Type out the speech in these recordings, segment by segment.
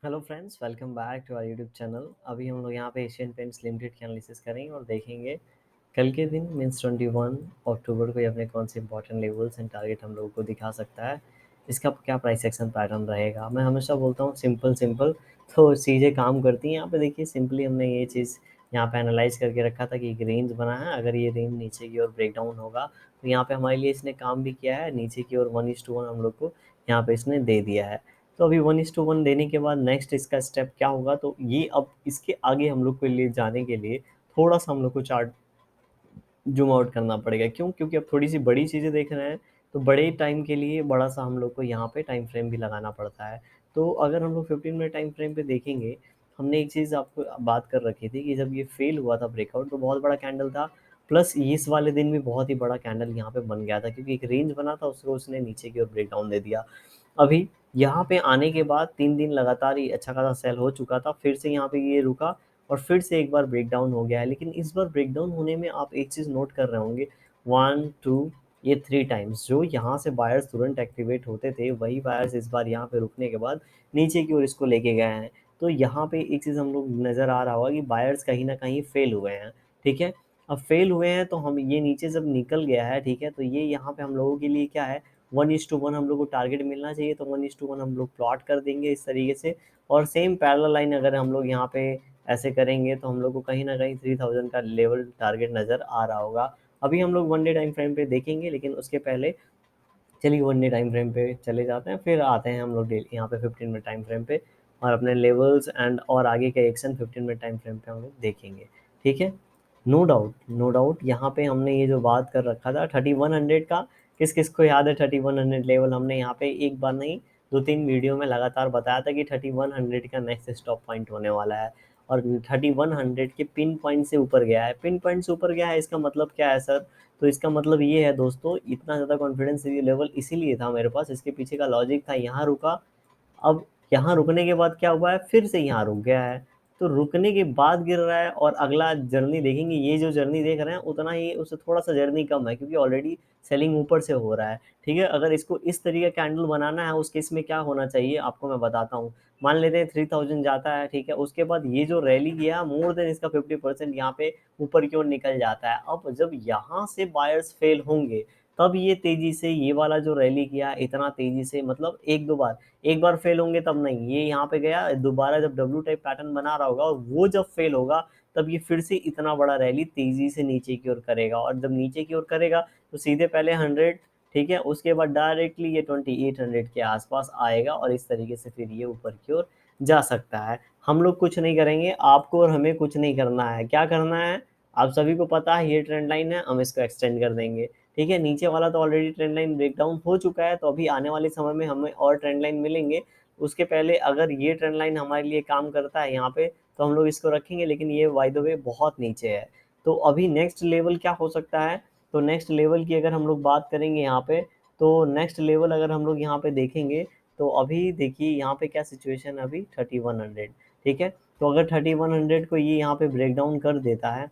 Hello friends, welcome back to our YouTube channel. अभी हम लोग यहाँ पे एशियन पेंट्स लिमिटेड की एनालिसिस करेंगे और देखेंगे कल के दिन मीन्स 21 अक्टूबर को ये अपने कौन से इंपॉर्टेंट लेवल्स एंड टारगेट हम लोगों को दिखा सकता है। इसका क्या प्राइस एक्शन पैटर्न रहेगा। मैं हमेशा बोलता हूँ सिंपल सिंपल तो चीज़ें काम करती हैं। यहाँ पे देखिए सिंपली हमने ये चीज़ यहाँ पे एनालाइज करके रखा था कि एक रेंज बना है। अगर ये रेंज नीचे की ओर ब्रेक डाउन होगा तो यहाँ पे हमारे लिए इसने काम भी किया है। नीचे की ओर 1:1 हम लोग को यहाँ पे इसने दे दिया है। तो अभी 1:1 देने के बाद नेक्स्ट इसका स्टेप क्या होगा, तो ये अब इसके आगे हम लोग के लिए जाने के लिए थोड़ा सा हम लोग को चार्ट जूम आउट करना पड़ेगा। क्यों? क्योंकि अब थोड़ी सी बड़ी चीज़ें देख रहे हैं तो बड़े टाइम के लिए बड़ा सा हम लोग को यहाँ पे टाइम फ्रेम भी लगाना पड़ता है। तो अगर हम लोग 15 मिनट टाइम फ्रेम पे देखेंगे, हमने एक चीज़ आपको बात कर रखी थी कि जब ये फेल हुआ था ब्रेकआउट तो बहुत बड़ा कैंडल था। प्लस इस वाले दिन भी बहुत ही बड़ा कैंडल यहाँ पे बन गया था क्योंकि एक रेंज बना था, उसको उसने नीचे की ओर ब्रेकडाउन दे दिया। अभी यहाँ पे आने के बाद 3 दिन लगातार ही अच्छा खासा सेल हो चुका था, फिर से यहाँ पे ये रुका और फिर से एक बार ब्रेकडाउन हो गया है। लेकिन इस बार ब्रेकडाउन होने में आप एक चीज़ नोट कर रहे होंगे, 1, 2 ये 3 टाइम्स जो यहाँ से बायर्स तुरंत एक्टिवेट होते थे, वही बायर्स इस बार यहाँ पे रुकने के बाद नीचे की ओर इसको लेके गए हैं। तो यहाँ पे एक चीज़ हम लोग नज़र आ रहा होगा कि बायर्स कहीं न कहीं फेल हुए हैं, ठीक है? अब फेल हुए हैं तो हम ये नीचे जब निकल गया है, ठीक है? तो ये यहाँ पे हम लोगों के लिए क्या है, 1:1 हम लोग को टारगेट मिलना चाहिए, तो 1:1 हम लोग प्लॉट कर देंगे इस तरीके से। और सेम पैरेलल लाइन अगर हम लोग यहाँ पे ऐसे करेंगे तो हम लोग को कहीं न कहीं 3000 का लेवल टारगेट नज़र आ रहा होगा। अभी हम लोग 1 डे टाइम फ्रेम पे देखेंगे, लेकिन उसके पहले चलिए 1 डे टाइम फ्रेम पे चले जाते हैं, फिर आते हैं हम लोग डेली यहाँ पे 15 मिनट टाइम फ्रेम पे और अपने लेवल्स एंड और आगे के एक्शन 15 मिनट टाइम फ्रेम पे हम लोग देखेंगे, ठीक है? नो डाउट यहाँ पे हमने ये जो बात कर रखा था 3100 का, किस-किस को याद है 3100 लेवल? हमने यहाँ पे एक बार नहीं 2-3 वीडियो में लगातार बताया था कि 3100 का नेक्स्ट स्टॉप पॉइंट होने वाला है और 3100 के पिन पॉइंट से ऊपर गया है। पिन पॉइंट से ऊपर गया है, इसका मतलब क्या है सर? तो इसका मतलब ये है दोस्तों, इतना ज़्यादा कॉन्फिडेंस लेवल इसीलिए था मेरे पास, इसके पीछे का लॉजिक था, यहाँ रुका। अब यहाँ रुकने के बाद क्या हुआ है, फिर से यहाँ रुक गया है। तो रुकने के बाद गिर रहा है और अगला जर्नी देखेंगे, ये जो जर्नी देख रहे हैं उतना ही उससे थोड़ा-सा जर्नी कम है क्योंकि ऑलरेडी सेलिंग ऊपर से हो रहा है, ठीक है? अगर इसको इस तरीके का कैंडल बनाना है, उस केस में क्या होना चाहिए आपको मैं बताता हूँ। मान लेते हैं 3000 जाता है, ठीक है? उसके बाद ये जो रैली किया मोर देन इसका 50% यहाँ पे ऊपर की ओर निकल जाता है। अब जब यहाँ से बायर्स फेल होंगे, तब ये तेज़ी से ये वाला जो रैली किया इतना तेज़ी से, मतलब 1-2 बार, एक बार फेल होंगे तब नहीं, ये यहाँ पे गया दोबारा जब डब्ल्यू टाइप पैटर्न बना रहा होगा और वो जब फेल होगा तब ये फिर से इतना बड़ा रैली तेज़ी से नीचे की ओर करेगा और जब नीचे की ओर करेगा तो सीधे पहले 100, ठीक है? उसके बाद डायरेक्टली ये 2800 के आस-पास आएगा और इस तरीके से फिर ये ऊपर की ओर जा सकता है। हम लोग कुछ नहीं करेंगे, आपको और हमें कुछ नहीं करना है। क्या करना है? आप सभी को पता है ये ट्रेंड लाइन है, हम इसको एक्सटेंड कर देंगे, ठीक है? नीचे वाला तो ऑलरेडी ट्रेंड लाइन ब्रेकडाउन हो चुका है, तो अभी आने वाले समय में हमें और ट्रेंड लाइन मिलेंगे। उसके पहले अगर ये ट्रेंड लाइन हमारे लिए काम करता है यहाँ पे, तो हम लोग इसको रखेंगे, लेकिन ये बाय द वे बहुत नीचे है। तो अभी नेक्स्ट लेवल क्या हो सकता है? तो नेक्स्ट लेवल की अगर हम लोग बात करेंगे यहाँ पे, तो नेक्स्ट लेवल अगर हम लोग यहाँ पे देखेंगे, तो अभी देखिए यहाँ पे क्या सिचुएशन है अभी 3100, ठीक है? तो अगर 3100 को ये यहाँ पे ब्रेकडाउन कर देता है,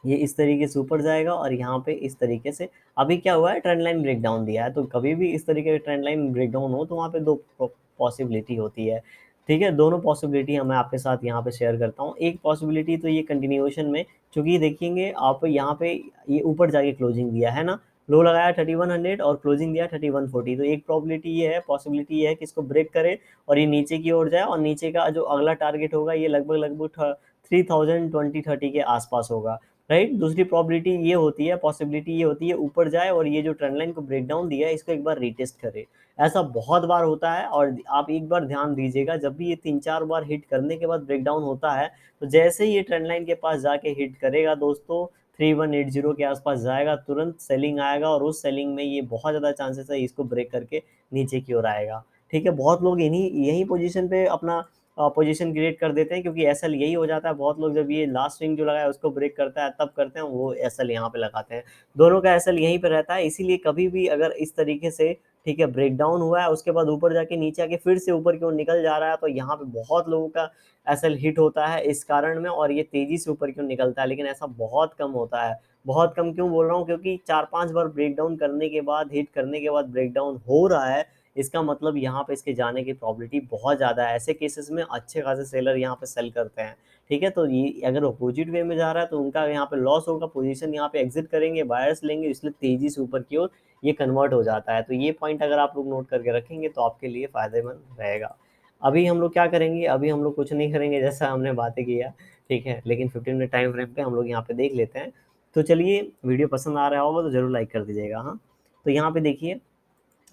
ये इस तरीके से ऊपर जाएगा और यहाँ पे इस तरीके से अभी क्या हुआ है, ट्रेंड लाइन ब्रेकडाउन दिया है, तो कभी भी इस तरीके का ट्रेंड लाइन ब्रेकडाउन हो तो वहाँ पे 2 पॉसिबिलिटी होती है, ठीक है? दोनों पॉसिबिलिटी मैं आपके साथ यहाँ पे शेयर करता हूँ। एक पॉसिबिलिटी तो ये कंटिन्यूएशन में, चूँकि देखेंगे आप यहाँ पे ये ऊपर जाके क्लोजिंग दिया है ना, लो लगाया 3100 और क्लोजिंग दिया 3140, तो एक प्रोबेबिलिटी ये है, पॉसिबिलिटी ये है कि इसको ब्रेक करे और ये नीचे की ओर जाए और नीचे का जो अगला टारगेट होगा ये लगभग-लगभग 3020-30 के आस-पास होगा। राइट? दूसरी प्रोबेबिलिटी ये होती है, पॉसिबिलिटी ये होती है ऊपर जाए और ये जो ट्रेंड लाइन को ब्रेक डाउन दिया है इसको एक बार रीटेस्ट करे। ऐसा बहुत बार होता है और आप एक बार ध्यान दीजिएगा, जब भी ये 3-4 बार हिट करने के बाद ब्रेक डाउन होता है, तो जैसे ही ये ट्रेंड लाइन के पास जाके हिट करेगा दोस्तों, 3180 के आस-पास जाएगा, तुरंत सेलिंग आएगा और उस सेलिंग में ये बहुत ज़्यादा चांसेस है इसको ब्रेक करके नीचे की ओर आएगा। ठीक है? बहुत लोग इन्हीं यही पोज़ीशन पे अपना पोजीशन क्रिएट कर देते हैं क्योंकि एसएल यही हो जाता है। बहुत लोग जब ये लास्ट स्विंग जो लगाया उसको ब्रेक करता है तब करते हैं, वो एसएल यहाँ पे लगाते हैं। दोनों का एसएल यहीं पे रहता है, इसीलिए कभी भी अगर इस तरीके से, ठीक है, ब्रेकडाउन हुआ है उसके बाद ऊपर जाके नीचे आके फिर से ऊपर की ओर निकल जा रहा है, तो यहाँ पे बहुत लोगों का एसएल हिट होता है इस कारण में और ये तेज़ी से ऊपर की ओर निकलता है, लेकिन ऐसा बहुत कम होता है। बहुत कम क्यों बोल रहा हूँ, क्योंकि 4-5 बार ब्रेकडाउन करने के बाद, हिट करने के बाद ब्रेकडाउन हो रहा है, इसका मतलब यहाँ पे इसके जाने की प्रोबेबिलिटी बहुत ज़्यादा है। ऐसे केसेस में अच्छे खासे सेलर यहाँ पे सेल करते हैं, ठीक है। तो ये अगर अपोजिट वे में जा रहा है तो उनका यहाँ पे लॉस होगा, पोजीशन यहाँ पे एग्जिट करेंगे, बायर्स लेंगे, इसलिए तेजी से ऊपर की ओर ये कन्वर्ट हो जाता है। तो ये पॉइंट अगर आप लोग नोट करके रखेंगे तो आपके लिए फ़ायदेमंद रहेगा। अभी हम लोग क्या करेंगे, अभी हम लोग कुछ नहीं करेंगे जैसा हमने बातें किया, ठीक है, लेकिन 15 मिनट टाइम फ्रेम पे हम लोग यहाँ पे देख लेते हैं। तो चलिए, वीडियो पसंद आ रहा होगा तो ज़रूर लाइक कर दीजिएगा। हाँ, तो यहाँ पे देखिए,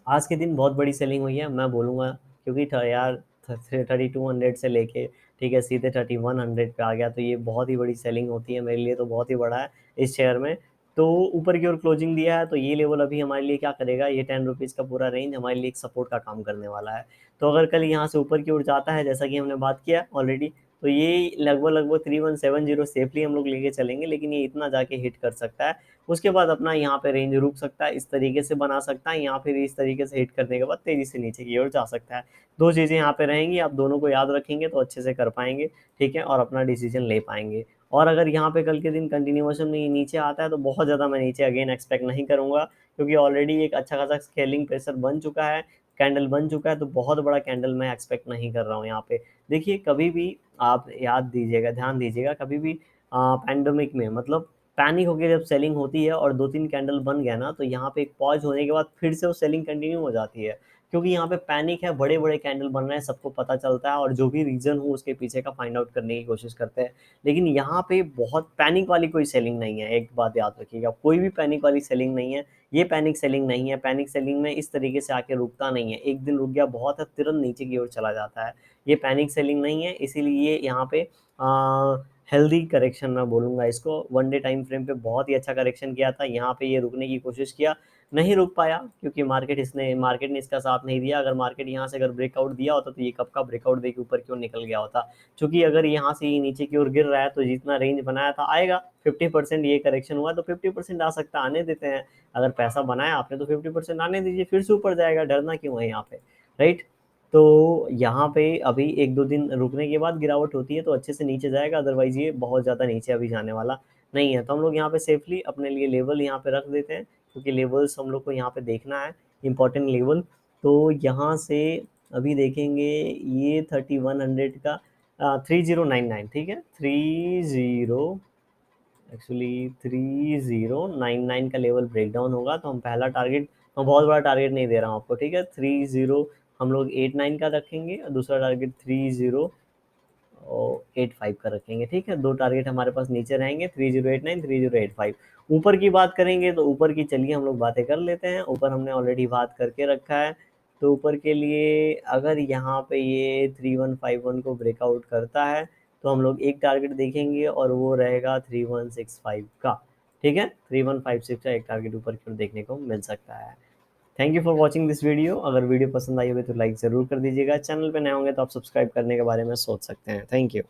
आज के दिन बहुत बड़ी सेलिंग हुई है, मैं बोलूँगा, क्योंकि यार 3200 से लेके, ठीक है, सीधे 3100 पे आ गया, तो ये बहुत ही बड़ी सेलिंग होती है, मेरे लिए तो बहुत ही बड़ा है इस शेयर में। तो ऊपर की ओर क्लोजिंग दिया है, तो ये लेवल अभी हमारे लिए क्या करेगा, ये 10 रुपीज़ का पूरा रेंज हमारे लिए एक सपोर्ट का काम करने वाला है। तो अगर कल यहाँ से ऊपर की ओर जाता है, जैसा कि हमने बात किया ऑलरेडी, तो ये लगभग 3170 सेफली हम लोग लेके चलेंगे, लेकिन ये इतना जाके हिट कर सकता है। उसके बाद अपना यहाँ पे रेंज रुक सकता है, इस तरीके से बना सकता है, या फिर इस तरीके से हिट करने के बाद तेज़ी से नीचे की ओर जा सकता है। दो चीज़ें यहाँ पे रहेंगी, आप दोनों को याद रखेंगे तो अच्छे से कर पाएंगे, ठीक है, और अपना डिसीजन ले पाएंगे। और अगर यहाँ पे कल के दिन कंटिन्यूएशन में ये नीचे आता है तो बहुत ज़्यादा मैं नीचे अगेन एक्सपेक्ट नहीं करूँगा, क्योंकि ऑलरेडी एक अच्छा खासा स्केलिंग प्रेशर बन चुका है, कैंडल बन चुका है, तो बहुत बड़ा कैंडल मैं एक्सपेक्ट नहीं कर रहा हूँ यहाँ पे। देखिए, कभी भी आप याद दीजिएगा, ध्यान दीजिएगा, कभी भी पैंडेमिक में, मतलब पैनिक होकर जब सेलिंग होती है और 2-3 कैंडल बन गया ना, तो यहाँ पे एक पॉज होने के बाद फिर से वो सेलिंग कंटिन्यू हो जाती है, क्योंकि यहाँ पे पैनिक है, बड़े-बड़े कैंडल बन रहे हैं, सबको पता चलता है, और जो भी रीज़न हो उसके पीछे का फाइंड आउट करने की कोशिश करते हैं। लेकिन यहाँ पे बहुत पैनिक वाली कोई सेलिंग नहीं है, एक बात याद रखिएगा, कोई भी पैनिक वाली सेलिंग नहीं है, ये पैनिक सेलिंग नहीं है। पैनिक सेलिंग में इस तरीके से आके रुकता नहीं है, एक दिन रुक गया बहुत है, तुरंत नीचे की ओर चला जाता है। ये पैनिक सेलिंग नहीं है, इसीलिए यहाँ पे हेल्दी करेक्शन मैं बोलूँगा इसको। वन डे टाइम फ्रेम पे बहुत ही अच्छा करेक्शन किया था, यहाँ पे ये रुकने की कोशिश किया, नहीं रुक पाया, क्योंकि मार्केट ने इसका साथ नहीं दिया। अगर मार्केट यहाँ से अगर ब्रेकआउट दिया होता तो ये कब का ब्रेकआउट देके ऊपर की ओर निकल गया होता, क्योंकि अगर यहाँ से ये नीचे की ओर गिर रहा है तो जितना रेंज बनाया था आएगा, 50% ये करेक्शन हुआ तो 50% आ सकता है, आने देते हैं। अगर पैसा बनाया आपने तो 50% आने दीजिए, फिर से ऊपर जाएगा, डरना क्यों है यहाँ पे, राइट। तो यहाँ पे अभी 1-2 दिन रुकने के बाद गिरावट होती है तो अच्छे से नीचे जाएगा, अदरवाइज़ ये बहुत ज़्यादा नीचे अभी जाने वाला नहीं है। तो हम लोग यहाँ पे सेफली अपने लिए लेवल यहाँ पे रख देते हैं, क्योंकि लेवल्स हम लोग को यहाँ पे देखना है, इम्पोर्टेंट लेवल। तो यहाँ से अभी देखेंगे, ये 3100 का 3099, ठीक है, 3099 का लेवल ब्रेक डाउन होगा तो हम पहला टारगेट, मैं बहुत बड़ा टारगेट नहीं दे रहा हूँ आपको, ठीक है, 30 हम लोग 89 का रखेंगे, और दूसरा टारगेट 3085 का रखेंगे, ठीक है। दो टारगेट हमारे पास नीचे रहेंगे, 3089, 3085। ऊपर की बात करेंगे तो ऊपर की चलिए हम लोग बातें कर लेते हैं। ऊपर हमने ऑलरेडी बात करके रखा है, तो ऊपर के लिए अगर यहाँ पे ये 3151 को ब्रेकआउट करता है तो हम लोग एक टारगेट देखेंगे, और वो रहेगा 3165 का, ठीक है, 3156 का एक टारगेट ऊपर की ओर देखने को मिल सकता है। Thank you for watching this video. अगर वीडियो पसंद आई हो तो लाइक ज़रूर कर दीजिएगा, चैनल पे नए होंगे तो आप सब्सक्राइब करने के बारे में सोच सकते हैं। Thank you.